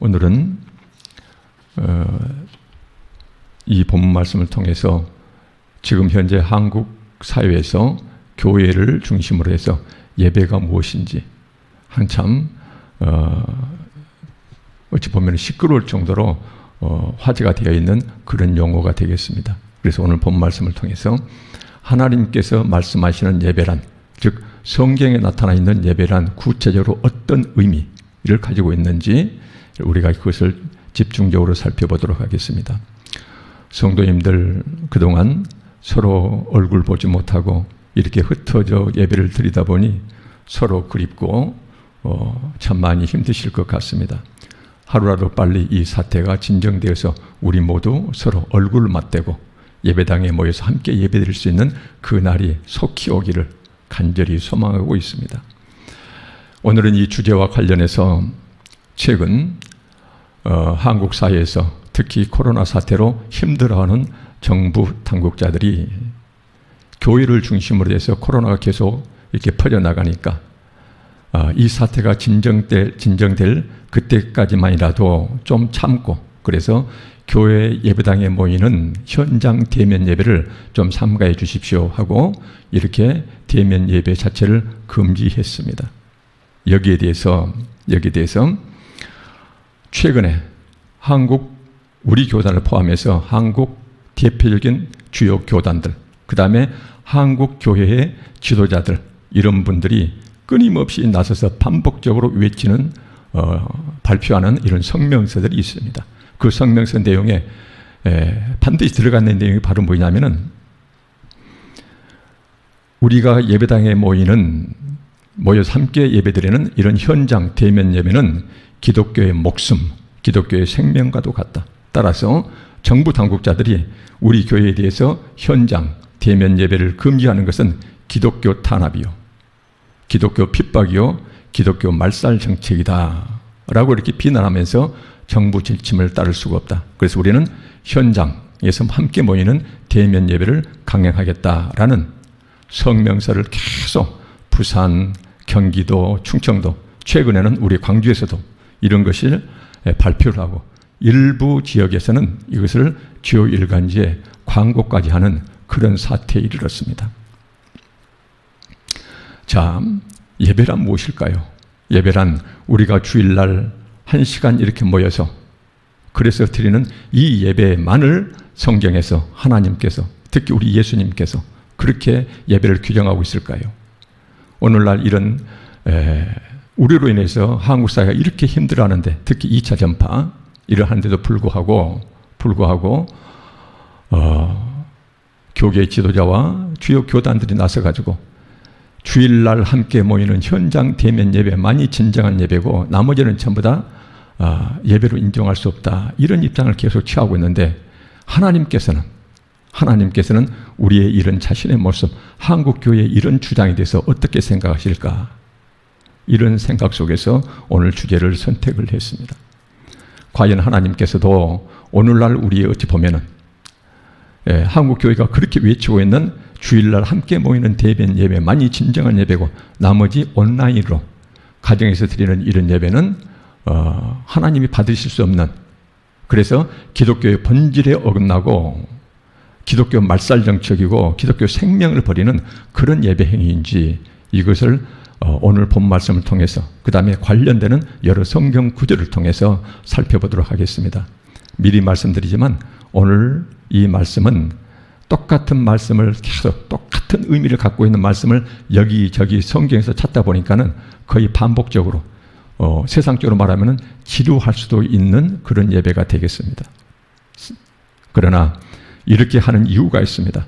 오늘은 이 본문 말씀을 통해서 지금 현재 한국 사회에서 교회를 중심으로 해서 예배가 무엇인지 한참 어찌 보면 시끄러울 정도로 화제가 되어 있는 그런 용어가 되겠습니다. 그래서 오늘 본 말씀을 통해서 하나님께서 말씀하시는 예배란, 즉 성경에 나타나 있는 예배란 구체적으로 어떤 의미를 가지고 있는지 우리가 그것을 집중적으로 살펴보도록 하겠습니다. 성도님들, 그동안 서로 얼굴 보지 못하고 이렇게 흩어져 예배를 드리다 보니 서로 그립고 참 많이 힘드실 것 같습니다. 하루라도 빨리 이 사태가 진정되어서 우리 모두 서로 얼굴을 맞대고 예배당에 모여서 함께 예배드릴 수 있는 그 날이 속히 오기를 간절히 소망하고 있습니다. 오늘은 이 주제와 관련해서 최근 한국 사회에서 특히 코로나 사태로 힘들어하는 정부 당국자들이 교회를 중심으로 해서 코로나가 계속 이렇게 퍼져나가니까 이 사태가 진정될 그때까지만이라도 좀 참고, 그래서 교회 예배당에 모이는 현장 대면 예배를 좀 삼가해 주십시오 하고 이렇게 대면 예배 자체를 금지했습니다. 여기에 대해서 최근에 우리 교단을 포함해서 한국 대표적인 주요 교단들, 그 다음에 한국 교회의 지도자들, 이런 분들이 끊임없이 나서서 반복적으로 외치는 발표하는 이런 성명서들이 있습니다. 그 성명서 내용에 반드시 들어가 있는 내용이 바로 뭐냐면은, 우리가 예배당에 모여서 함께 예배드리는 이런 현장 대면 예배는 기독교의 목숨, 기독교의 생명과도 같다. 따라서 정부 당국자들이 우리 교회에 대해서 현장 대면 예배를 금지하는 것은 기독교 탄압이요, 기독교 핍박이요, 기독교 말살 정책이다 라고 이렇게 비난하면서 정부 지침을 따를 수가 없다. 그래서 우리는 현장에서 함께 모이는 대면 예배를 강행하겠다라는 성명서를 계속 부산, 경기도, 충청도, 최근에는 우리 광주에서도 이런 것을 발표를 하고, 일부 지역에서는 이것을 주요 일간지에 광고까지 하는 그런 사태에 이르렀습니다. 자, 예배란 무엇일까요? 예배란 우리가 주일날 1시간 이렇게 모여서 그래서 드리는 이 예배만을 성경에서 하나님께서, 특히 우리 예수님께서 그렇게 예배를 규정하고 있을까요? 오늘날 이런 우리로 인해서 한국 사회가 이렇게 힘들어하는데, 특히 2차 전파 이러한데도 불구하고 교계 지도자와 주요 교단들이 나서가지고 주일날 함께 모이는 현장 대면 예배만이 진정한 예배고 나머지는 전부 다 예배로 인정할 수 없다, 이런 입장을 계속 취하고 있는데, 하나님께서는 우리의 이런 자신의 모습, 한국교회의 이런 주장에 대해서 어떻게 생각하실까? 이런 생각 속에서 오늘 주제를 선택을 했습니다. 과연 하나님께서도 오늘날 우리의 어찌 보면은 한국교회가 그렇게 외치고 있는 주일날 함께 모이는 대면 예배만이 진정한 예배고 나머지 온라인으로 가정에서 드리는 이런 예배는 하나님이 받으실 수 없는, 그래서 기독교의 본질에 어긋나고 기독교 말살 정책이고 기독교 생명을 버리는 그런 예배 행위인지, 이것을 오늘 본 말씀을 통해서 그 다음에 관련되는 여러 성경 구절을 통해서 살펴보도록 하겠습니다. 미리 말씀드리지만 오늘 이 말씀은 똑같은 말씀을 계속 똑같은 의미를 갖고 있는 말씀을 여기저기 성경에서 찾다 보니까는 거의 반복적으로 세상적으로 말하면 지루할 수도 있는 그런 예배가 되겠습니다. 그러나 이렇게 하는 이유가 있습니다.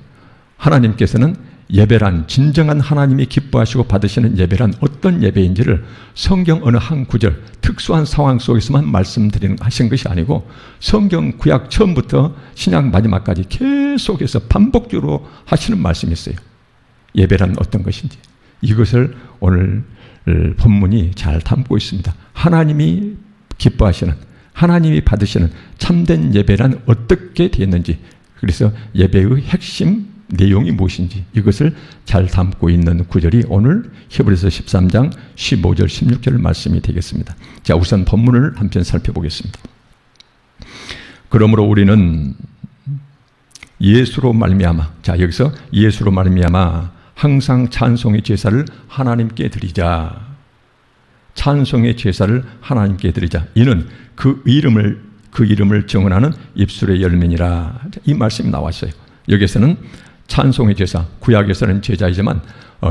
하나님께서는 예배란, 진정한 하나님이 기뻐하시고 받으시는 예배란 어떤 예배인지를 성경 어느 한 구절, 특수한 상황 속에서만 하신 것이 아니고 성경 구약 처음부터 신약 마지막까지 계속해서 반복적으로 하시는 말씀이 있어요. 예배란 어떤 것인지. 이것을 오늘 본문이 잘 담고 있습니다. 하나님이 기뻐하시는, 하나님이 받으시는 참된 예배란 어떻게 되었는지, 그래서 예배의 핵심 내용이 무엇인지 이것을 잘 담고 있는 구절이 오늘 히브리서 13장 15절 16절 말씀이 되겠습니다. 자, 우선 본문을 한편 살펴보겠습니다. 그러므로 우리는 예수로 말미암아, 자, 여기서 예수로 말미암아 항상 찬송의 제사를 하나님께 드리자. 찬송의 제사를 하나님께 드리자. 이는 그 이름을 증언하는 입술의 열매니라. 이 말씀이 나왔어요. 여기서는 찬송의 제사, 구약에서는 제사이지만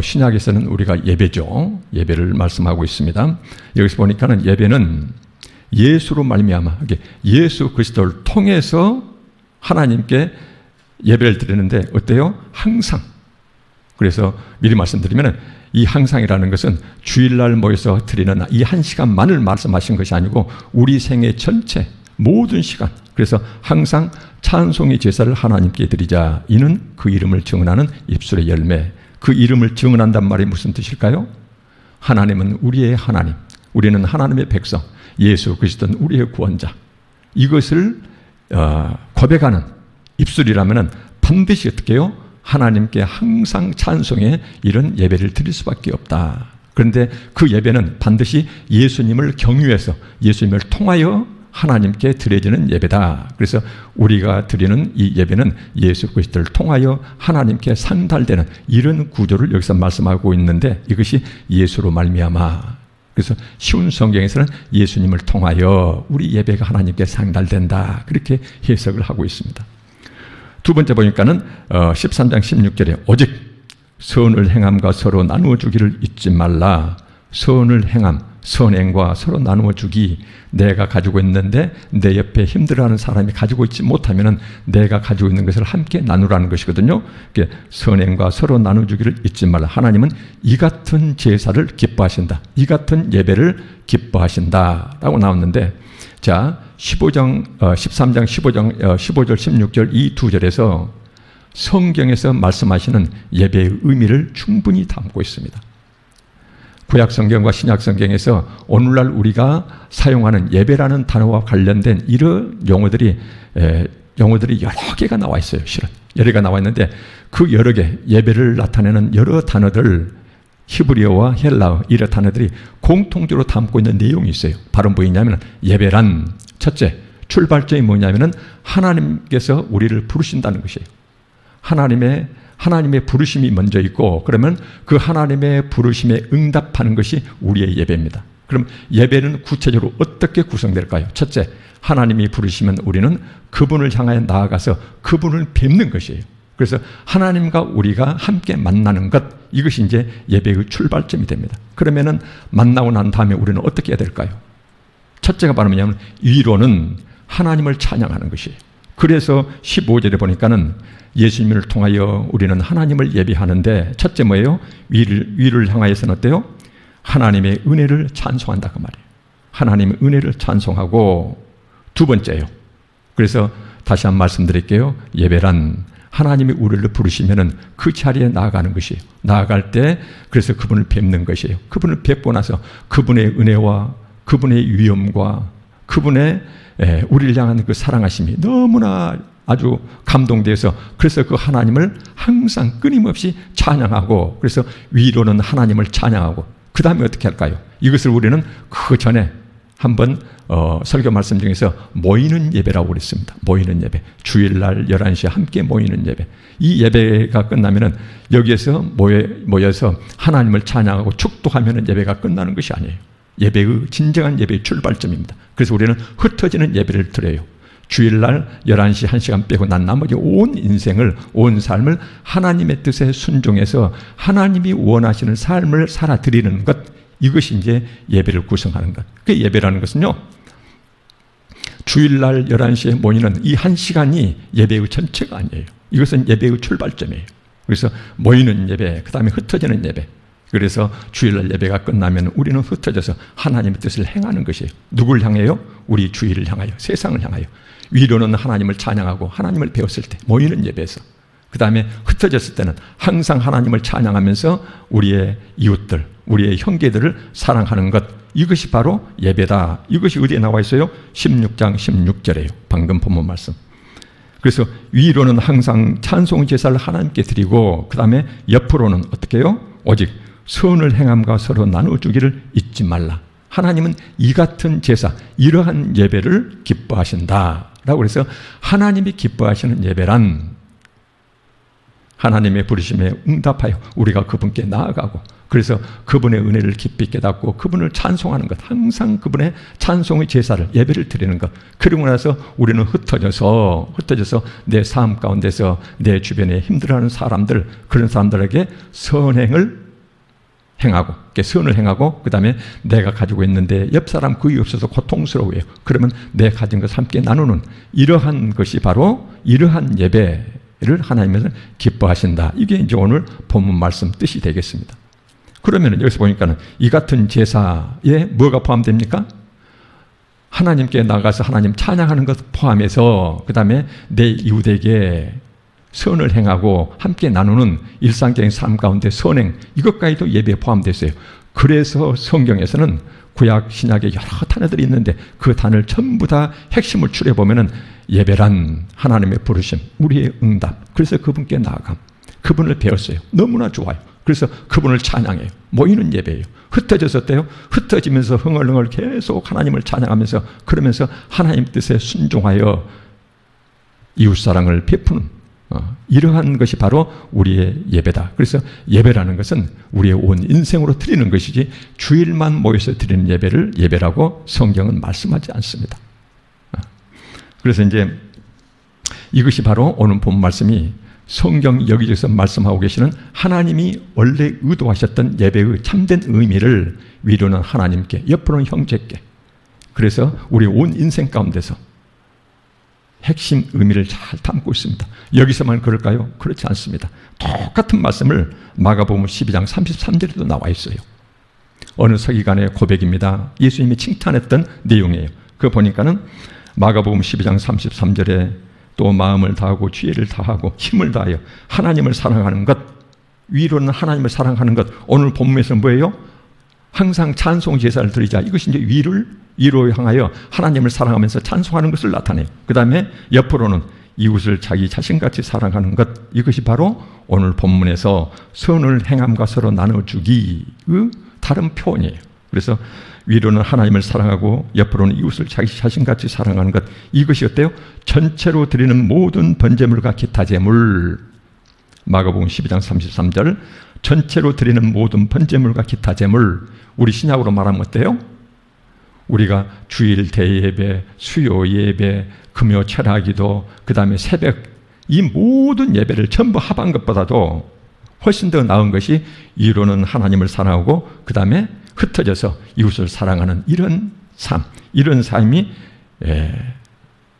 신약에서는 우리가 예배죠. 예배를 말씀하고 있습니다. 여기서 보니까는 예배는 예수로 말미암아, 예수 그리스도를 통해서 하나님께 예배를 드리는데 어때요? 항상. 그래서 미리 말씀드리면 이 항상이라는 것은 주일날 모여서 드리는 이 한 시간만을 말씀하신 것이 아니고 우리 생애 전체 모든 시간, 그래서 항상 찬송의 제사를 하나님께 드리자. 이는 그 이름을 증언하는 입술의 열매. 그 이름을 증언한단 말이 무슨 뜻일까요? 하나님은 우리의 하나님, 우리는 하나님의 백성, 예수 그리스도는 우리의 구원자. 이것을 고백하는 입술이라면 반드시 어떻게 해요? 하나님께 항상 찬송의 이런 예배를 드릴 수밖에 없다. 그런데 그 예배는 반드시 예수님을 경유해서 예수님을 통하여 하나님께 드려지는 예배다. 그래서 우리가 드리는 이 예배는 예수 그리스도를 통하여 하나님께 상달되는 이런 구조를 여기서 말씀하고 있는데 이것이 예수로 말미암아. 그래서 쉬운 성경에서는 예수님을 통하여 우리 예배가 하나님께 상달된다. 그렇게 해석을 하고 있습니다. 두 번째 보니까는 13장 16절에 오직 선을 행함과 서로 나누어 주기를 잊지 말라. 선을 행함, 선행과 서로 나누어 주기. 내가 가지고 있는데 내 옆에 힘들어하는 사람이 가지고 있지 못하면 내가 가지고 있는 것을 함께 나누라는 것이거든요. 선행과 서로 나누어 주기를 잊지 말라. 하나님은 이 같은 제사를 기뻐하신다. 이 같은 예배를 기뻐하신다 라고 나왔는데, 자, 13장 15절 16절 이 두 절에서 성경에서 말씀하시는 예배의 의미를 충분히 담고 있습니다. 구약 성경과 신약 성경에서 오늘날 우리가 사용하는 예배라는 단어와 관련된 이런 용어들이 여러 개가 나와 있어요. 실은 여러 개가 나와 있는데 그 여러 개 예배를 나타내는 여러 단어들, 히브리어와 헬라어 이런 단어들이 공통적으로 담고 있는 내용이 있어요. 바로 뭐냐면 예배란 첫째 출발점이 뭐냐면은 하나님께서 우리를 부르신다는 것이에요. 하나님의 부르심이 먼저 있고, 그러면 그 하나님의 부르심에 응답하는 것이 우리의 예배입니다. 그럼 예배는 구체적으로 어떻게 구성될까요? 첫째, 하나님이 부르시면 우리는 그분을 향하여 나아가서 그분을 뵙는 것이에요. 그래서 하나님과 우리가 함께 만나는 것, 이것이 이제 예배의 출발점이 됩니다. 그러면은 만나고 난 다음에 우리는 어떻게 해야 될까요? 첫째가 바로 뭐냐면 위로는 하나님을 찬양하는 것이에요. 그래서 15절에 보니까는 예수님을 통하여 우리는 하나님을 예배하는데 첫째 뭐예요? 위를 향하여서는 어때요? 하나님의 은혜를 찬송한다 그 말이에요. 하나님의 은혜를 찬송하고, 두 번째요. 그래서 다시 한번 말씀드릴게요. 예배란 하나님이 우리를 부르시면은 그 자리에 나아가는 것이에요. 나아갈 때 그래서 그분을 뵙는 것이에요. 그분을 뵙고 나서 그분의 은혜와 그분의 위엄과 그분의 우리를 향한 그 사랑하심이 너무나 아주 감동돼서 그래서 그 하나님을 항상 끊임없이 찬양하고, 그래서 위로는 하나님을 찬양하고, 그 다음에 어떻게 할까요? 이것을 우리는 그 전에 한번 설교 말씀 중에서 모이는 예배라고 그랬습니다. 모이는 예배, 주일날 11시에 함께 모이는 예배. 이 예배가 끝나면은 여기에서 모여서 하나님을 찬양하고 축도하면은 예배가 끝나는 것이 아니에요. 예배의 진정한 예배의 출발점입니다. 그래서 우리는 흩어지는 예배를 드려요. 주일날 11시 1시간 빼고 난 나머지 온 인생을, 온 삶을 하나님의 뜻에 순종해서 하나님이 원하시는 삶을 살아드리는 것, 이것이 이제 예배를 구성하는 것. 그 예배라는 것은요, 주일날 11시에 모이는 이 1시간이 예배의 전체가 아니에요. 이것은 예배의 출발점이에요. 그래서 모이는 예배, 그 다음에 흩어지는 예배. 그래서 주일날 예배가 끝나면 우리는 흩어져서 하나님의 뜻을 행하는 것이에요. 누굴 향해요? 우리 주일을 향하여, 세상을 향하여. 위로는 하나님을 찬양하고 하나님을 배웠을 때 모이는 예배에서, 그 다음에 흩어졌을 때는 항상 하나님을 찬양하면서 우리의 이웃들, 우리의 형제들을 사랑하는 것, 이것이 바로 예배다. 이것이 어디에 나와 있어요? 16장 16절이에요. 방금 본문 말씀. 그래서 위로는 항상 찬송 제사를 하나님께 드리고 그 다음에 옆으로는 어떻게 해요? 오직 선을 행함과 서로 나눠주기를 잊지 말라. 하나님은 이 같은 제사, 이러한 예배를 기뻐하신다라고 그래서 하나님이 기뻐하시는 예배란 하나님의 부르심에 응답하여 우리가 그분께 나아가고 그래서 그분의 은혜를 깊이 깨닫고 그분을 찬송하는 것, 항상 그분의 찬송의 제사를 예배를 드리는 것. 그리고 나서 우리는 흩어져서 내 삶 가운데서 내 주변에 힘들어하는 사람들, 그런 사람들에게 선행을 행하고, 선을 행하고, 그 다음에 내가 가지고 있는데 옆 사람 그이 없어서 고통스러워요. 그러면 내 가진 것 함께 나누는 이러한 것이 바로 이러한 예배를 하나님은 기뻐하신다. 이게 이제 오늘 본문 말씀 뜻이 되겠습니다. 그러면 여기서 보니까는 이 같은 제사에 뭐가 포함됩니까? 하나님께 나가서 하나님 찬양하는 것 포함해서 그 다음에 내 이웃에게 선을 행하고 함께 나누는 일상적인 삶 가운데 선행, 이것까지도 예배에 포함됐어요. 그래서 성경에서는 구약 신약에 여러 단어들이 있는데 그 단어를 전부 다 핵심을 추려보면은 예배란 하나님의 부르심, 우리의 응답, 그래서 그분께 나아감, 그분을 배웠어요. 너무나 좋아요. 그래서 그분을 찬양해요. 모이는 예배예요. 흩어졌을 흩어지면서 흥얼흥얼 계속 하나님을 찬양하면서 그러면서 하나님 뜻에 순종하여 이웃사랑을 베푸는 이러한 것이 바로 우리의 예배다. 그래서 예배라는 것은 우리의 온 인생으로 드리는 것이지 주일만 모여서 드리는 예배를 예배라고 성경은 말씀하지 않습니다. 그래서 이제 이것이 바로 오늘 본 말씀이 성경 여기저기서 말씀하고 계시는 하나님이 원래 의도하셨던 예배의 참된 의미를 위로는 하나님께, 옆으로는 형제께, 그래서 우리 온 인생 가운데서 핵심 의미를 잘 담고 있습니다. 여기서만 그럴까요? 그렇지 않습니다. 똑같은 말씀을 마가복음 12장 33절에도 나와 있어요. 어느 서기관의 고백입니다. 예수님이 칭찬했던 내용이에요. 그거 보니까는 마가복음 12장 33절에 또 마음을 다하고 지혜를 다하고 힘을 다하여 하나님을 사랑하는 것, 위로는 하나님을 사랑하는 것. 오늘 본문에서는 뭐예요? 항상 찬송 제사를 드리자. 이것이 이제 위로 향하여 하나님을 사랑하면서 찬송하는 것을 나타내요. 그 다음에 옆으로는 이웃을 자기 자신같이 사랑하는 것. 이것이 바로 오늘 본문에서 선을 행함과 서로 나눠주기의 다른 표현이에요. 그래서 위로는 하나님을 사랑하고 옆으로는 이웃을 자기 자신같이 사랑하는 것. 이것이 어때요? 전체로 드리는 모든 번제물과 기타 제물. 마가복음 12장 33절 전체로 드리는 모든 번제물과 기타 제물. 우리 신약으로 말하면 어때요? 우리가 주일 대예배, 수요 예배, 금요 철야기도, 그 다음에 새벽, 이 모든 예배를 전부 합한 것보다도 훨씬 더 나은 것이 위로는 하나님을 사랑하고 그 다음에 흩어져서 이웃을 사랑하는 이런 삶, 이런 삶이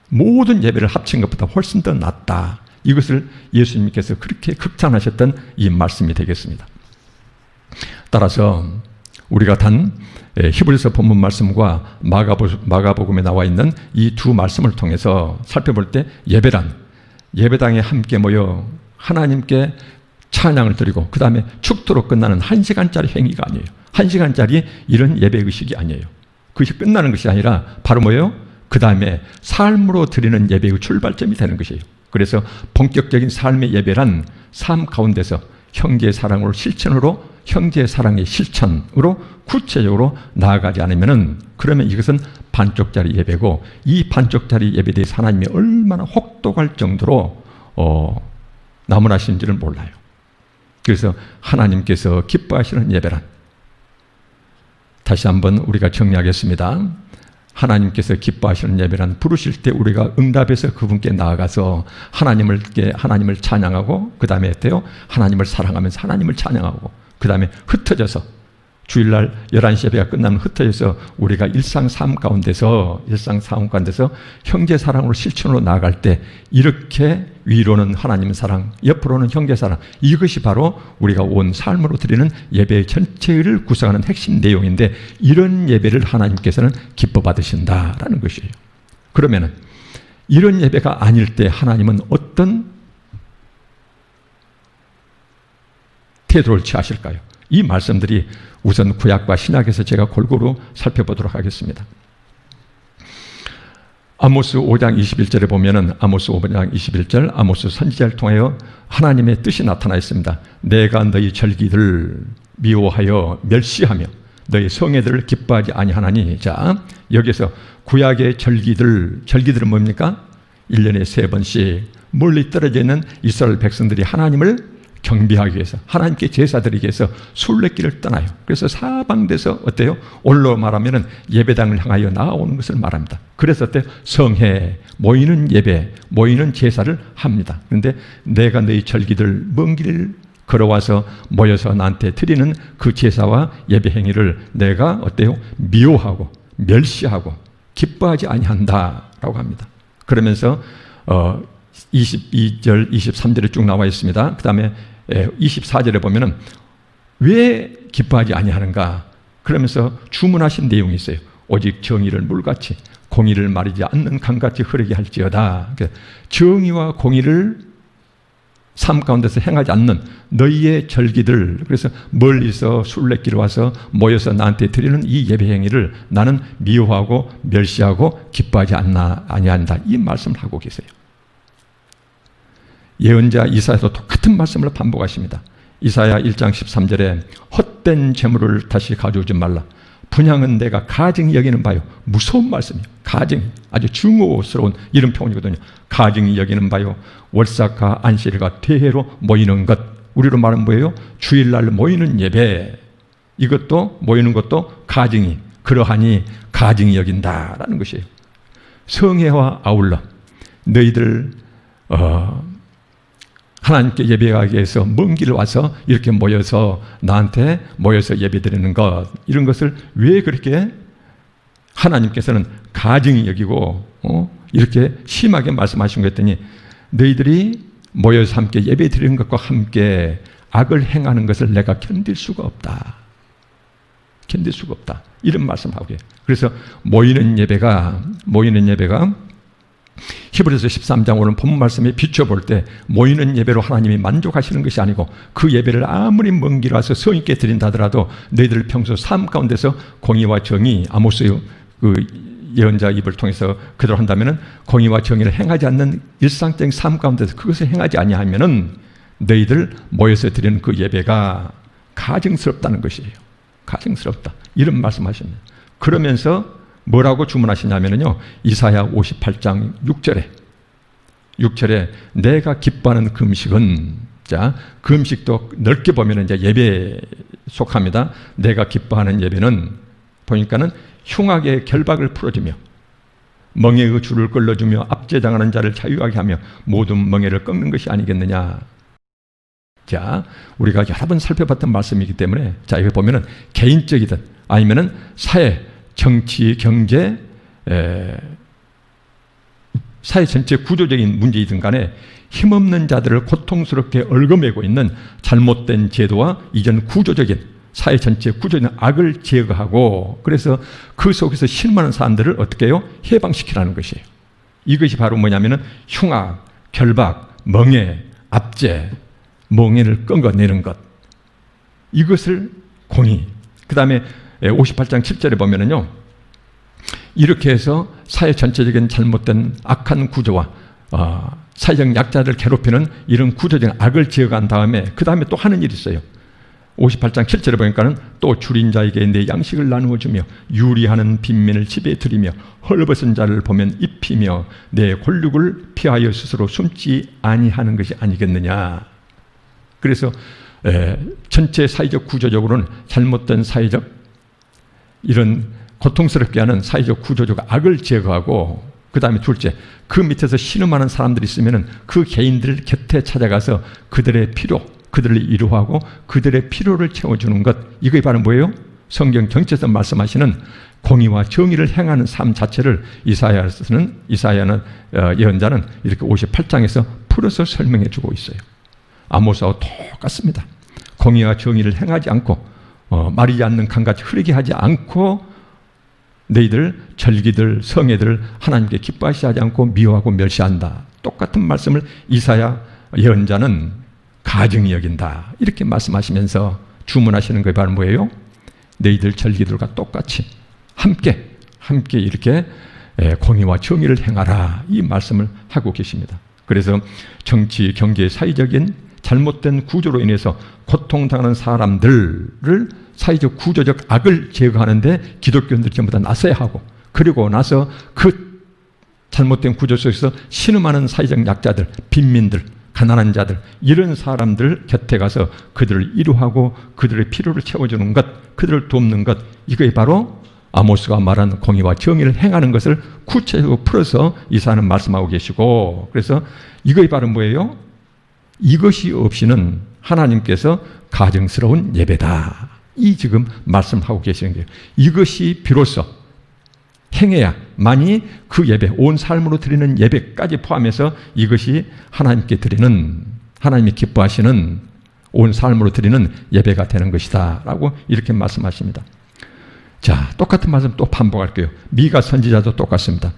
모든 예배를 합친 것보다 훨씬 더 낫다. 이것을 예수님께서 그렇게 극찬하셨던 이 말씀이 되겠습니다. 따라서 우리가 단 히브리서 본문 말씀과 마가복음에 나와 있는 이 두 말씀을 통해서 살펴볼 때 예배란 예배당에 함께 모여 하나님께 찬양을 드리고 그 다음에 축도로 끝나는 1시간짜리 행위가 아니에요. 1시간짜리 이런 예배 의식이 아니에요. 그것이 끝나는 것이 아니라 바로 뭐예요? 그 다음에 삶으로 드리는 예배의 출발점이 되는 것이에요. 그래서 본격적인 삶의 예배란 삶 가운데서 형제의 사랑으로 실천으로 형제의 사랑의 실천으로 구체적으로 나아가지 않으면은 그러면 이것은 반쪽짜리 예배고 이 반쪽짜리 예배에 대해서 하나님이 얼마나 혹독할 정도로 나무라신지를 몰라요. 그래서 하나님께서 기뻐하시는 예배란 다시 한번 우리가 정리하겠습니다. 하나님께서 기뻐하시는 예배란 부르실 때 우리가 응답해서 그분께 나아가서 하나님을 찬양하고 그 다음에 어때요? 하나님을 사랑하면서 하나님을 찬양하고 그 다음에 흩어져서 주일날 11시 예배가 끝나면 흩어져서 우리가 일상 삶 가운데서 형제 사랑으로 실천으로 나아갈 때 이렇게 위로는 하나님 사랑, 옆으로는 형제 사랑, 이것이 바로 우리가 온 삶으로 드리는 예배 전체를 구성하는 핵심 내용인데 이런 예배를 하나님께서는 기뻐 받으신다라는 것이에요. 그러면은 이런 예배가 아닐 때 하나님은 어떤 태도를 취하실까요? 이 말씀들이 우선 구약과 신약에서 제가 골고루 살펴보도록 하겠습니다. 아모스 5장 21절에 보면은 아모스 5장 21절 아모스 선지자를 통하여 하나님의 뜻이 나타나 있습니다. 내가 너희 절기들 미워하여 멸시하며 너희 성회들을 기뻐하지 아니하나니. 자, 여기서 구약의 절기들은 뭡니까? 1년에 3번씩 멀리 떨어져 있는 이스라엘 백성들이 하나님을 경배하기 위해서, 하나님께 제사드리기 위해서 순례길을 떠나요. 그래서 사방돼서 어때요? 올로 말하면은 예배당을 향하여 나아오는 것을 말합니다. 그래서 어때요? 성회, 모이는 예배, 모이는 제사를 합니다. 그런데 내가 너희 절기들 먼 길을 걸어와서 모여서 나한테 드리는 그 제사와 예배 행위를 내가 어때요? 미워하고 멸시하고 기뻐하지 아니한다라고 합니다. 그러면서 22절, 23절에 쭉 나와 있습니다. 그 다음에 24절에 보면은 왜 기뻐하지 아니하는가? 그러면서 주문하신 내용이 있어요. 오직 정의를 물같이 공의를 마르지 않는 강같이 흐르게 할지어다. 정의와 공의를 삶 가운데서 행하지 않는 너희의 절기들, 그래서 멀리서 순례길 와서 모여서 나한테 드리는 이 예배 행위를 나는 미워하고 멸시하고 기뻐하지 아니한다. 이 말씀을 하고 계세요. 예언자 이사야도 똑같은 말씀을 반복하십니다. 이사야 1장 13절에 헛된 재물을 다시 가져오지 말라. 분향은 내가 가증히 여기는 바요. 무서운 말씀이에요. 가증히. 아주 증오스러운 이런 표현이거든요. 가증히 여기는 바요. 월삭과 안식일과 대회로 모이는 것. 우리로 말하면 뭐예요? 주일날 모이는 예배. 이것도 모이는 것도 가증히, 그러하니 가증히 여긴다라는 것이에요. 성회와 아울러 너희들 하나님께 예배하기 위해서 먼 길을 와서 이렇게 모여서 나한테 모여서 예배드리는 것, 이런 것을 왜 그렇게 하나님께서는 가증히 여기고 이렇게 심하게 말씀하신 거 했더니, 너희들이 모여서 함께 예배드리는 것과 함께 악을 행하는 것을 내가 견딜 수가 없다. 견딜 수가 없다. 이런 말씀하고 계세요. 그래서 모이는 예배가 히브리서 13장 오늘 본문 말씀에 비춰볼 때 모이는 예배로 하나님이 만족하시는 것이 아니고, 그 예배를 아무리 먼 길 와서 성의 있게 드린다 하더라도 너희들 평소 삶 가운데서 공의와 정의, 아모스 그 예언자 입을 통해서 그대로 한다면은 공의와 정의를 행하지 않는 일상적인 삶 가운데서 그것을 행하지 아니하면은 너희들 모여서 드리는 그 예배가 가증스럽다는 것이에요. 가증스럽다. 이런 말씀하십니다. 그러면서 뭐라고 주문하시냐면요, 이사야 58장 6절에 내가 기뻐하는 금식은, 자, 금식도 넓게 보면 이제 예배에 속합니다. 내가 기뻐하는 예배는 보니까는 흉악의 결박을 풀어주며 멍에의 줄을 끌어주며 압제당하는 자를 자유하게 하며 모든 멍에를 꺾는 것이 아니겠느냐. 자, 우리가 여러 번 살펴봤던 말씀이기 때문에, 자, 여기 보면은 개인적이든 아니면은 사회, 정치, 경제, 사회 전체 구조적인 문제이든 간에 힘없는 자들을 고통스럽게 얽어매고 있는 잘못된 제도와 이전 구조적인 사회 전체 구조적인 악을 제거하고, 그래서 그 속에서 실망하는 사람들을 어떻게 해요? 해방시키라는 것이에요. 이것이 바로 뭐냐면은 흉악, 결박, 멍해, 압제, 멍해를 끊어내는 것, 이것을 공의. 그 다음에 58장 7절에 보면은요, 이렇게 해서 사회 전체적인 잘못된 악한 구조와 사회적 약자를 괴롭히는 이런 구조적인 악을 제거한 다음에 그 다음에 또 하는 일이 있어요. 58장 7절에 보니까는 또 줄인 자에게 내 양식을 나누어 주며 유리하는 빈민을 집에 들이며 헐벗은 자를 보면 입히며 내 권력을 피하여 스스로 숨지 아니하는 것이 아니겠느냐. 그래서 전체 사회적 구조적으로는 잘못된 사회적 이런 고통스럽게 하는 사회적 구조적 악을 제거하고, 그 다음에 둘째, 그 밑에서 신음하는 사람들이 있으면 그 개인들 곁에 찾아가서 그들의 필요, 그들을 위로하고 그들의 필요를 채워주는 것, 이게 바로 뭐예요? 성경 전체에서 말씀하시는 공의와 정의를 행하는 삶 자체를 이사야는 예언자는 이렇게 58장에서 풀어서 설명해 주고 있어요. 아모스하고 똑같습니다. 공의와 정의를 행하지 않고 마르지 않는 강같이 흐르게 하지 않고 너희들 절기들 성회들 하나님께 기뻐하시지 않고 미워하고 멸시한다. 똑같은 말씀을 이사야 예언자는 가증히 여긴다. 이렇게 말씀하시면서 주문하시는 것이 바로 뭐예요? 너희들 절기들과 똑같이 함께 이렇게 공의와 정의를 행하라, 이 말씀을 하고 계십니다. 그래서 정치, 경제, 사회적인 잘못된 구조로 인해서 고통당하는 사람들을 사회적 구조적 악을 제거하는데 기독교인들이 전부 다 나서야 하고, 그리고 나서 그 잘못된 구조 속에서 신음하는 사회적 약자들, 빈민들, 가난한 자들, 이런 사람들 곁에 가서 그들을 위로하고 그들의 필요를 채워주는 것, 그들을 돕는 것, 이게 바로 아모스가 말한 공의와 정의를 행하는 것을 구체적으로 풀어서 이사는 말씀하고 계시고, 그래서 이것이 바로 뭐예요? 이것이 없이는 하나님께서 가증스러운 예배다, 이 지금 말씀하고 계시는 거예요. 이것이 비로소 행해야만이 그 예배, 온 삶으로 드리는 예배까지 포함해서 이것이 하나님께 드리는, 하나님이 기뻐하시는 온 삶으로 드리는 예배가 되는 것이다 라고 이렇게 말씀하십니다. 자, 똑같은 말씀 또 반복할게요. 미가 선지자도 똑같습니다.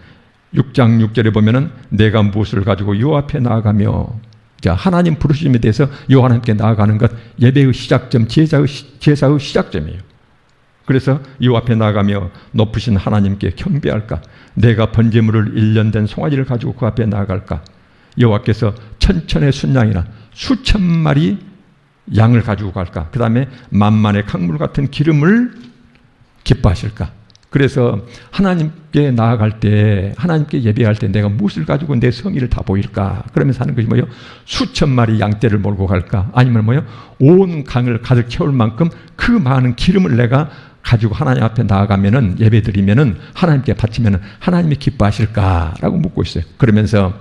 6장 6절에 보면은 내가 무엇을 가지고 요 앞에 나아가며, 자, 하나님 부르심에 대해서 요 하나님께 나아가는 것, 예배의 시작점, 제사의 시작점이에요. 그래서 요 앞에 나아가며 높으신 하나님께 경배할까? 내가 번제물을 1년 된 송아지를 가지고 그 앞에 나아갈까? 여호와께서 천천의 순양이나 수천 마리 양을 가지고 갈까? 그 다음에 만만의 강물 같은 기름을 기뻐하실까? 그래서 하나님께 나아갈 때, 하나님께 예배할 때 내가 무엇을 가지고 내 성의를 다 보일까? 그러면서 하는 것이 뭐예요? 수천 마리 양떼를 몰고 갈까? 아니면 뭐예요? 온 강을 가득 채울 만큼 그 많은 기름을 내가 가지고 하나님 앞에 나아가면은, 예배 드리면은, 하나님께 바치면은 하나님이 기뻐하실까라고 묻고 있어요. 그러면서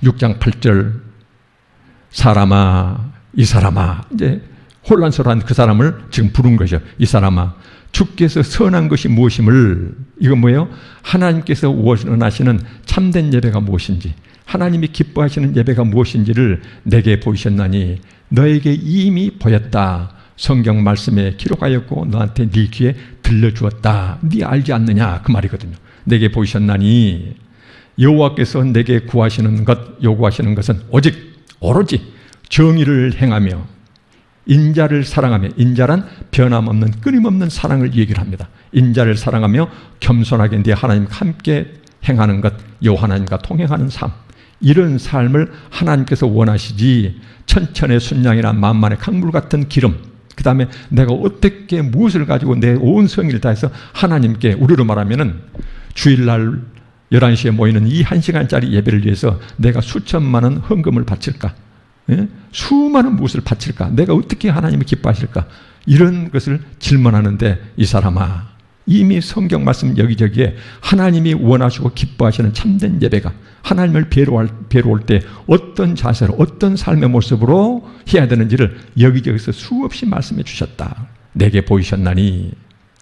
6장 8절, 사람아, 이 사람아, 이제 혼란스러운 그 사람을 지금 부른 것이죠. 이 사람아, 주께서 선한 것이 무엇임을, 이건 뭐예요? 하나님께서 원하시는 참된 예배가 무엇인지, 하나님이 기뻐하시는 예배가 무엇인지를 내게 보이셨나니 너에게 이미 보였다. 성경 말씀에 기록하였고 너한테 네 귀에 들려주었다. 네 알지 않느냐, 그 말이거든요. 내게 보이셨나니 여호와께서 내게 구하시는 것, 요구하시는 것은 오로지 정의를 행하며 인자를 사랑하며, 인자란 변함없는 끊임없는 사랑을 얘기를 합니다. 인자를 사랑하며 겸손하게 네 하나님과 함께 행하는 것, 요 하나님과 통행하는 삶, 이런 삶을 하나님께서 원하시지, 천천의 순양이나 만만의 강물 같은 기름, 그 다음에 내가 어떻게 무엇을 가지고 내 온 성의를 다해서 하나님께, 우리로 말하면은 주일날 11시에 모이는 이 1시간짜리 예배를 위해서 내가 수천만 원 헌금을 바칠까? 예? 수많은 무엇을 바칠까? 내가 어떻게 하나님이 기뻐하실까? 이런 것을 질문하는데, 이 사람아, 이미 성경 말씀 여기저기에 하나님이 원하시고 기뻐하시는 참된 예배가, 하나님을 배로올 때 어떤 자세로, 어떤 삶의 모습으로 해야 되는지를 여기저기서 수없이 말씀해 주셨다. 내게 보이셨나니.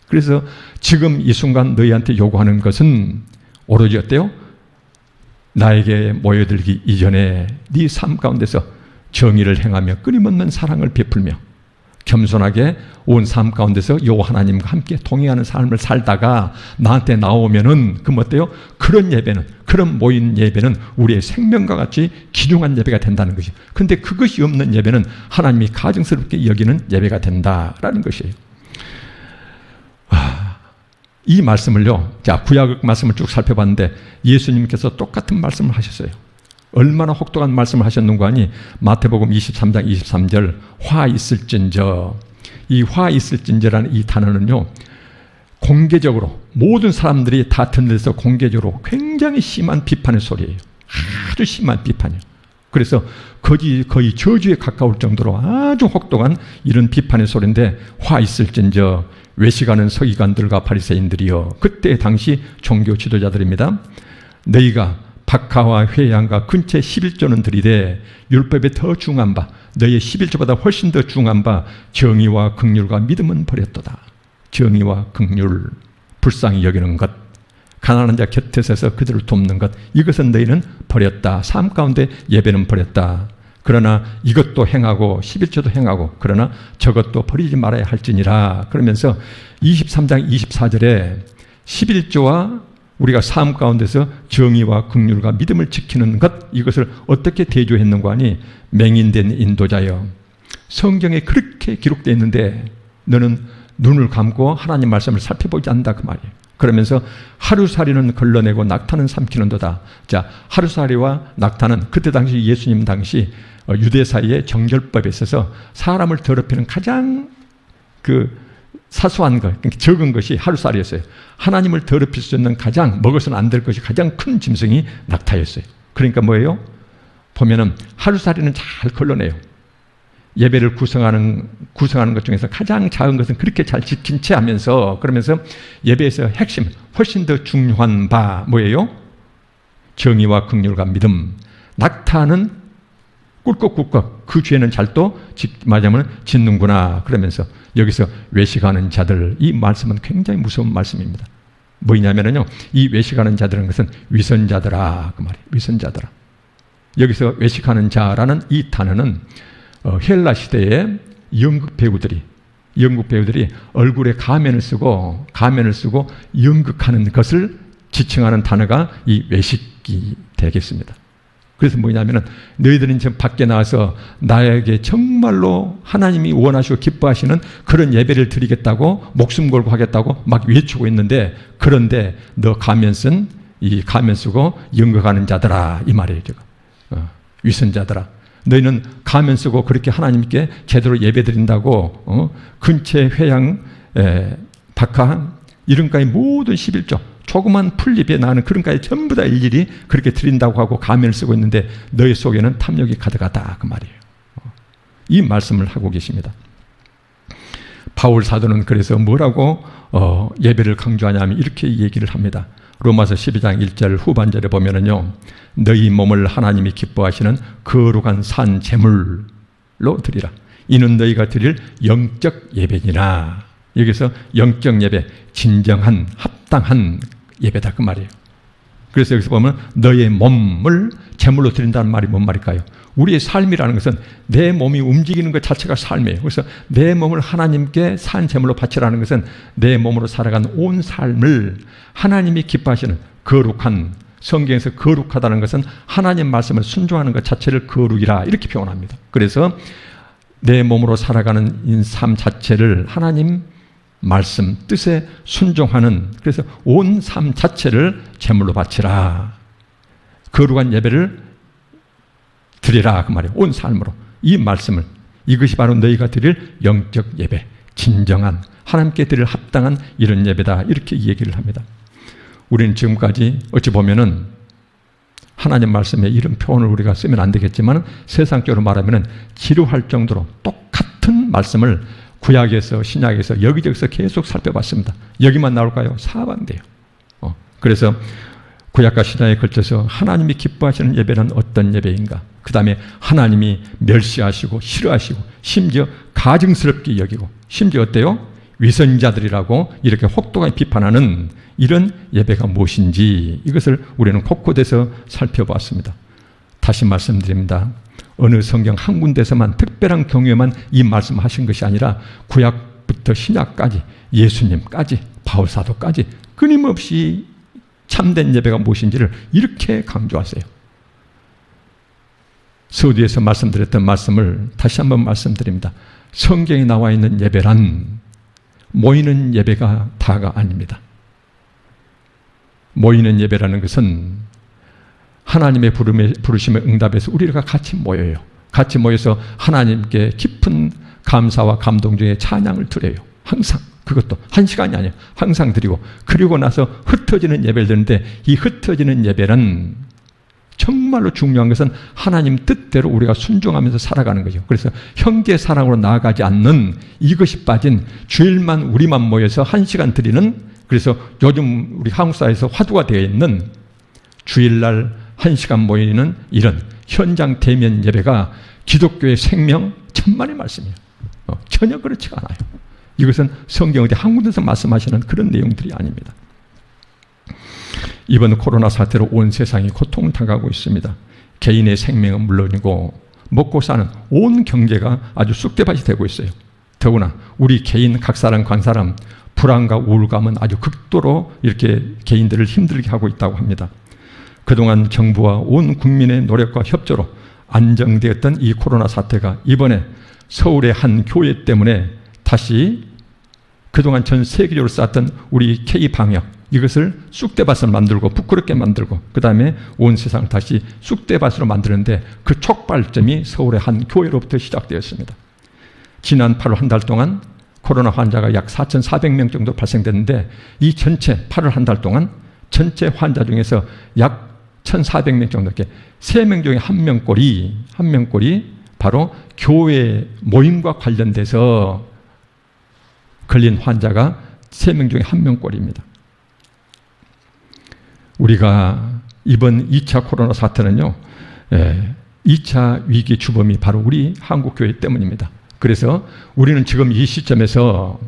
그래서 지금 이 순간 너희한테 요구하는 것은 오로지 어때요? 나에게 모여들기 이전에 네 삶 가운데서 정의를 행하며 끊임없는 사랑을 베풀며 겸손하게 온 삶 가운데서 요 하나님과 함께 동행하는 삶을 살다가 나한테 나오면은, 그럼 어때요? 그런 예배는, 그런 모인 예배는 우리의 생명과 같이 귀중한 예배가 된다는 것이에요. 근데 그것이 없는 예배는 하나님이 가증스럽게 여기는 예배가 된다라는 것이에요. 이 말씀을요, 자, 구약 말씀을 쭉 살펴봤는데 예수님께서 똑같은 말씀을 하셨어요. 얼마나 혹독한 말씀을 하셨는가 하니, 마태복음 23장 23절, 화 있을진저, 이 화 있을진저라는 이 단어는요, 공개적으로 모든 사람들이 다 듣는 데서 공개적으로 굉장히 심한 비판의 소리예요. 아주 심한 비판이에요. 그래서 거의 저주에 가까울 정도로 아주 혹독한 이런 비판의 소리인데, 화 있을진저, 외식하는 서기관들과 바리새인들이여, 그때 당시 종교 지도자들입니다. 너희가 박하와 회양과 근처에 11조는 들이되 율법에 더 중한 바, 너희의 11조보다 훨씬 더 중한 바 정의와 긍휼과 믿음은 버렸도다. 정의와 긍휼, 불쌍히 여기는 것, 가난한 자 곁에 서서 그들을 돕는 것, 이것은 너희는 버렸다. 삶 가운데 예배는 버렸다. 그러나 이것도 행하고 11조도 행하고, 그러나 저것도 버리지 말아야 할지니라. 그러면서 23장 24절에 11조와 우리가 삶 가운데서 정의와 긍휼과 믿음을 지키는 것, 이것을 어떻게 대조했는가 하니, 맹인된 인도자여, 성경에 그렇게 기록되어 있는데 너는 눈을 감고 하나님 말씀을 살펴보지 않는다, 그 말이에요. 그러면서 하루살이는 걸러내고 낙타는 삼키는도다. 자, 하루살이와 낙타는 그때 당시 예수님 당시 유대 사이의 정결법에 있어서 사람을 더럽히는 가장 사소한 것, 적은 것이 하루살이였어요. 하나님을 더럽힐 수 있는 가장 먹어서는 안 될 것이 가장 큰 짐승이 낙타였어요. 그러니까 뭐예요? 보면은 하루살이는 잘 걸러내요. 예배를 구성하는 것 중에서 가장 작은 것은 그렇게 잘 지킨 채 하면서, 그러면서 예배에서 핵심, 훨씬 더 중요한 바 뭐예요? 정의와 긍휼과 믿음. 낙타는 꿀꺽꿀꺽 그 죄는 잘 또 말하자면 짓는구나. 그러면서 여기서 외식하는 자들, 이 말씀은 굉장히 무서운 말씀입니다. 뭐냐면요, 이 외식하는 자들은 것은 위선자들아, 그 말이에요. 위선자들아. 여기서 외식하는 자라는 이 단어는 헬라 시대의 연극 배우들이 얼굴에 가면을 쓰고 연극하는 것을 지칭하는 단어가 이 외식이 되겠습니다. 그래서 뭐냐면은 너희들은 지금 밖에 나와서 나에게 정말로 하나님이 원하시고 기뻐하시는 그런 예배를 드리겠다고 목숨 걸고 하겠다고 막 외치고 있는데, 그런데 너 가면 쓰고 연극하는 자들아, 이 말이에요. 제가 위선자들아, 너희는 가면 쓰고 그렇게 하나님께 제대로 예배 드린다고 근처 회양 박하 이런까지 모든 11조 조그만 풀잎에 나는 그런까지 전부 다 일일이 그렇게 드린다고 하고 가면을 쓰고 있는데 너희 속에는 탐욕이 가득하다, 그 말이에요. 이 말씀을 하고 계십니다. 바울 사도는 그래서 뭐라고 예배를 강조하냐면 이렇게 얘기를 합니다. 로마서 12장 1절 후반절에 보면은요, 너희 몸을 하나님이 기뻐하시는 거룩한 산 제물로 드리라. 이는 너희가 드릴 영적 예배니라. 여기서 영적 예배, 진정한 합당한 예배다, 그 말이에요. 그래서 여기서 보면 너의 몸을 제물로 드린다는 말이 뭔 말일까요? 우리의 삶이라는 것은 내 몸이 움직이는 것 자체가 삶이에요. 그래서 내 몸을 하나님께 산 제물로 바치라는 것은 내 몸으로 살아가는 온 삶을 하나님이 기뻐하시는 거룩한, 성경에서 거룩하다는 것은 하나님 말씀을 순종하는 것 자체를 거룩이라 이렇게 표현합니다. 그래서 내 몸으로 살아가는 삶 자체를 하나님 말씀 뜻에 순종하는, 그래서 온 삶 자체를 제물로 바치라, 거룩한 예배를 드리라, 그 말이에요. 온 삶으로 이 말씀을, 이것이 바로 너희가 드릴 영적 예배, 진정한 하나님께 드릴 합당한 이런 예배다, 이렇게 얘기를 합니다. 우리는 지금까지 어찌 보면은 하나님 말씀에 이런 표현을 우리가 쓰면 안 되겠지만 세상적으로 말하면은 지루할 정도로 똑같은 말씀을 구약에서 신약에서 여기저기서 계속 살펴봤습니다. 여기만 나올까요? 사방돼요. 그래서 구약과 신약에 걸쳐서 하나님이 기뻐하시는 예배는 어떤 예배인가? 그 다음에 하나님이 멸시하시고 싫어하시고 심지어 가증스럽게 여기고 심지어 어때요? 위선자들이라고 이렇게 혹독하게 비판하는 이런 예배가 무엇인지, 이것을 우리는 곳곳에서 살펴봤습니다. 다시 말씀드립니다. 어느 성경 한 군데서만 특별한 경우에만 이 말씀하신 것이 아니라 구약부터 신약까지, 예수님까지, 바울사도까지 끊임없이 참된 예배가 무엇인지를 이렇게 강조하세요. 서두에서 말씀드렸던 말씀을 다시 한번 말씀드립니다. 성경에 나와 있는 예배란 모이는 예배가 다가 아닙니다. 모이는 예배라는 것은 하나님의 부르심에 응답해서 우리가 같이 모여요. 같이 모여서 하나님께 깊은 감사와 감동 중에 찬양을 드려요. 항상. 그것도 한 시간이 아니에요. 항상 드리고, 그리고 나서 흩어지는 예배를 드리는데, 이 흩어지는 예배는 정말로 중요한 것은 하나님 뜻대로 우리가 순종하면서 살아가는 거죠. 그래서 형제 사랑으로 나아가지 않는 이것이 빠진 주일만 우리만 모여서 한 시간 드리는, 그래서 요즘 우리 한국 사회에서 화두가 되어 있는 주일날 한 시간 모이는 이런 현장 대면 예배가 기독교의 생명 천만의 말씀이에요. 전혀 그렇지가 않아요. 이것은 성경 어디 한 군데서 말씀하시는 그런 내용들이 아닙니다. 이번 코로나 사태로 온 세상이 고통을 당하고 있습니다. 개인의 생명은 물론이고 먹고 사는 온 경제가 아주 쑥대밭이 되고 있어요. 더구나 우리 개인 각 사람 관 사람 불안과 우울감은 아주 극도로 이렇게 개인들을 힘들게 하고 있다고 합니다. 그동안 정부와 온 국민의 노력과 협조로 안정되었던 이 코로나 사태가 이번에 서울의 한 교회 때문에 다시 그동안 전 세계적으로 쌓았던 우리 K방역, 이것을 쑥대밭을 만들고 부끄럽게 만들고 그 다음에 온 세상을 다시 쑥대밭으로 만드는데 그 촉발점이 서울의 한 교회로부터 시작되었습니다. 지난 8월 한 달 동안 코로나 환자가 약 4,400명 정도 발생됐는데 이 전체 8월 한 달 동안 전체 환자 중에서 약 1,400명 정도, 이렇게 3명 중에 1명꼴이 바로 교회 모임과 관련돼서 걸린 환자가 3명 중에 1명꼴입니다. 우리가 이번 2차 코로나 사태는요, 2차 위기 주범이 바로 우리 한국교회 때문입니다. 그래서 우리는 지금 이 시점에서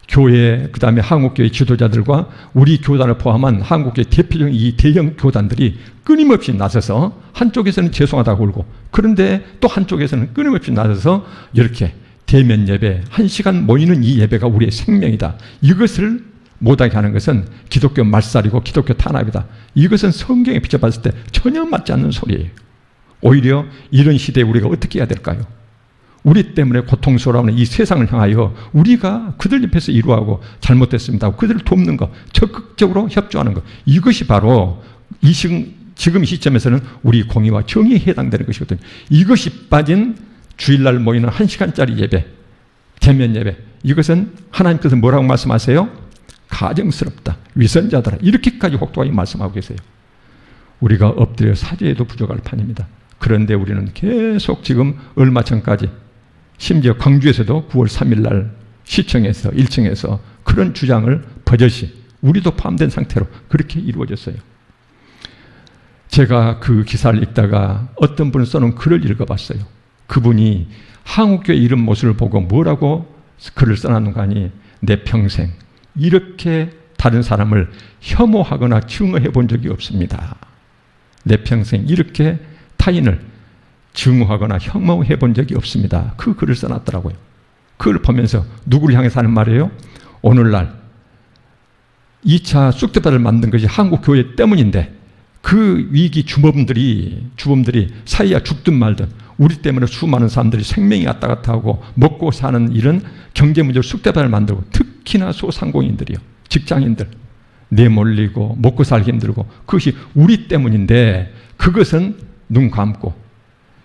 교회, 그 다음에 한국교회 지도자들과 우리 교단을 포함한 한국교회 대표적인 이 대형 교단들이 끊임없이 나서서 한쪽에서는 죄송하다고 울고 그런데 또 한쪽에서는 끊임없이 나서서 이렇게 대면 예배, 1시간 모이는 이 예배가 우리의 생명이다. 이것을 못하게 하는 것은 기독교 말살이고 기독교 탄압이다. 이것은 성경에 비춰봤을 때 전혀 맞지 않는 소리예요. 오히려 이런 시대에 우리가 어떻게 해야 될까요? 우리 때문에 고통스러워하는 이 세상을 향하여 우리가 그들 옆에서 이루하고 잘못됐습니다. 그들을 돕는 것, 적극적으로 협조하는 것. 이것이 바로 지금 이 시점에서는 우리 공의와 정의에 해당되는 것이거든요. 이것이 빠진 주일날 모이는 1시간짜리 예배, 대면 예배. 이것은 하나님께서 뭐라고 말씀하세요? 가증스럽다. 위선자들아. 이렇게까지 혹독하게 말씀하고 계세요. 우리가 엎드려 사죄해도 부족할 판입니다. 그런데 우리는 계속 지금 얼마 전까지 심지어 광주에서도 9월 3일 날 시청에서 1층에서 그런 주장을 버젓이 우리도 포함된 상태로 그렇게 이루어졌어요. 제가 그 기사를 읽다가 어떤 분이 써놓은 글을 읽어봤어요. 그분이 한국교회 이런 모습을 보고 뭐라고 글을 써놨는가 하니 내 평생 이렇게 다른 사람을 혐오하거나 증오해 본 적이 없습니다. 내 평생 이렇게 타인을 증오하거나 혐오해 본 적이 없습니다. 그 글을 써놨더라고요. 그걸 보면서 누구를 향해서 하는 말이에요? 오늘날 2차 쑥대밭을 만든 것이 한국교회 때문인데 그 위기 주범들이 사이야 죽든 말든 우리 때문에 수많은 사람들이 생명이 왔다 갔다 하고 먹고 사는 이런 경제 문제로 쑥대밭을 만들고 특히나 소상공인들이요. 직장인들 내몰리고 먹고 살기 힘들고 그것이 우리 때문인데 그것은 눈 감고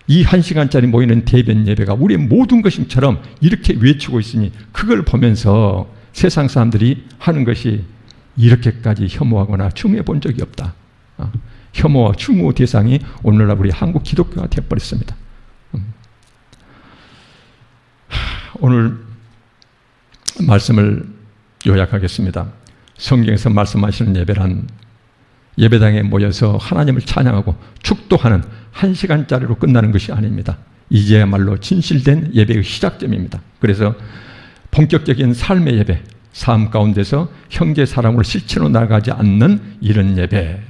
이 1시간짜리 모이는 대변 예배가 우리의 모든 것임처럼 이렇게 외치고 있으니 그걸 보면서 세상 사람들이 하는 것이 이렇게까지 혐오하거나 증오해 본 적이 없다. 혐오와 증오 대상이 오늘날 우리 한국 기독교가 되어버렸습니다. 오늘 말씀을 요약하겠습니다. 성경에서 말씀하시는 예배란 예배당에 모여서 하나님을 찬양하고 축도하는 1시간짜리로 끝나는 것이 아닙니다. 이제야말로 진실된 예배의 시작점입니다. 그래서 본격적인 삶의 예배, 삶 가운데서 형제 사랑으로 실체로 나가지 않는 이런 예배,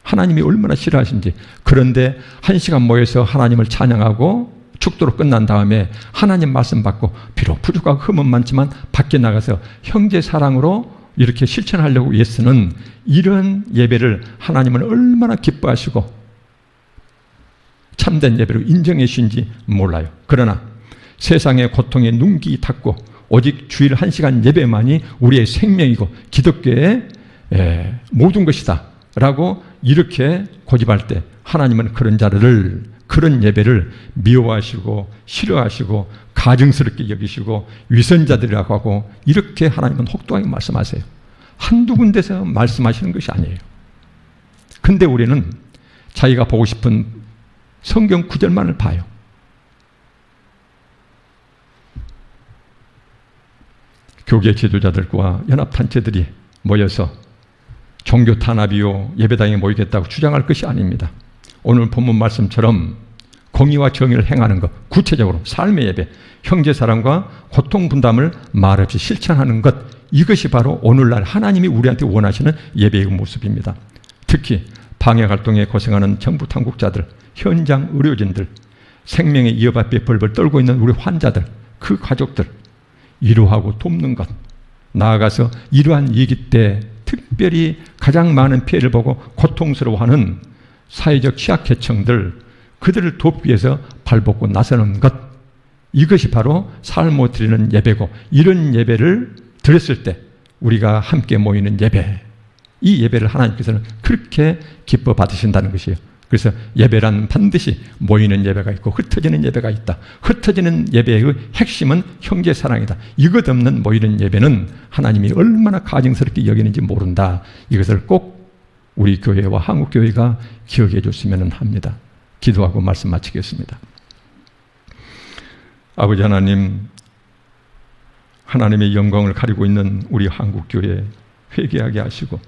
하나님이 얼마나 싫어하신지. 그런데 1시간 모여서 하나님을 찬양하고 축도로 끝난 다음에 하나님 말씀 받고 비록 부족하고 흠은 많지만 밖에 나가서 형제 사랑으로 이렇게 실천하려고 애쓰는 이런 예배를 하나님은 얼마나 기뻐하시고 참된 예배로 인정해 주신지 몰라요. 그러나 세상의 고통에 눈기 닫고 오직 주일 1시간 예배만이 우리의 생명이고 기독교의 모든 것이다 라고 이렇게 고집할 때 하나님은 그런 자들을, 그런 예배를 미워하시고 싫어하시고 가증스럽게 여기시고 위선자들이라고 하고 이렇게 하나님은 혹독하게 말씀하세요. 한두 군데서 말씀하시는 것이 아니에요. 근데 우리는 자기가 보고 싶은 성경 구절만을 봐요. 교계 지도자들과 연합단체들이 모여서 종교 탄압이요 예배당에 모이겠다고 주장할 것이 아닙니다. 오늘 본문 말씀처럼 공의와 정의를 행하는 것, 구체적으로 삶의 예배, 형제 사랑과 고통 분담을 말없이 실천하는 것, 이것이 바로 오늘날 하나님이 우리한테 원하시는 예배의 모습입니다. 특히 방역 활동에 고생하는 정부 당국자들, 현장 의료진들, 생명의 이업 앞에 벌벌 떨고 있는 우리 환자들, 그 가족들 위로하고 돕는 것, 나아가서 이러한 위기 때 특별히 가장 많은 피해를 보고 고통스러워하는 사회적 취약계층들, 그들을 돕기 위해서 발벗고 나서는 것, 이것이 바로 삶을 드리는 예배고, 이런 예배를 드렸을 때 우리가 함께 모이는 예배, 이 예배를 하나님께서는 그렇게 기뻐 받으신다는 것이에요. 그래서 예배란 반드시 모이는 예배가 있고 흩어지는 예배가 있다. 흩어지는 예배의 핵심은 형제 사랑이다. 이것 없는 모이는 예배는 하나님이 얼마나 가증스럽게 여기는지 모른다. 이것을 꼭 우리 교회와 한국교회가 기억해 줬으면 합니다. 기도하고 말씀 마치겠습니다. 아버지 하나님, 하나님의 영광을 가리고 있는 우리 한국교회 회개하게 하시고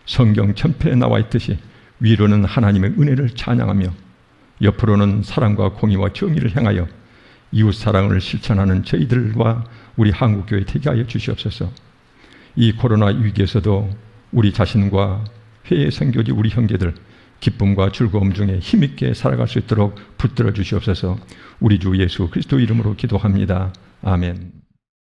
성경 전편에 나와 있듯이 위로는 하나님의 은혜를 찬양하며 옆으로는 사랑과 공의와 정의를 향하여 이웃사랑을 실천하는 저희들과 우리 한국교회 되게 하여 주시옵소서. 이 코로나 위기에서도 우리 자신과 회의 선교지 우리 형제들 기쁨과 즐거움 중에 힘있게 살아갈 수 있도록 붙들어 주시옵소서. 우리 주 예수 그리스도 이름으로 기도합니다. 아멘.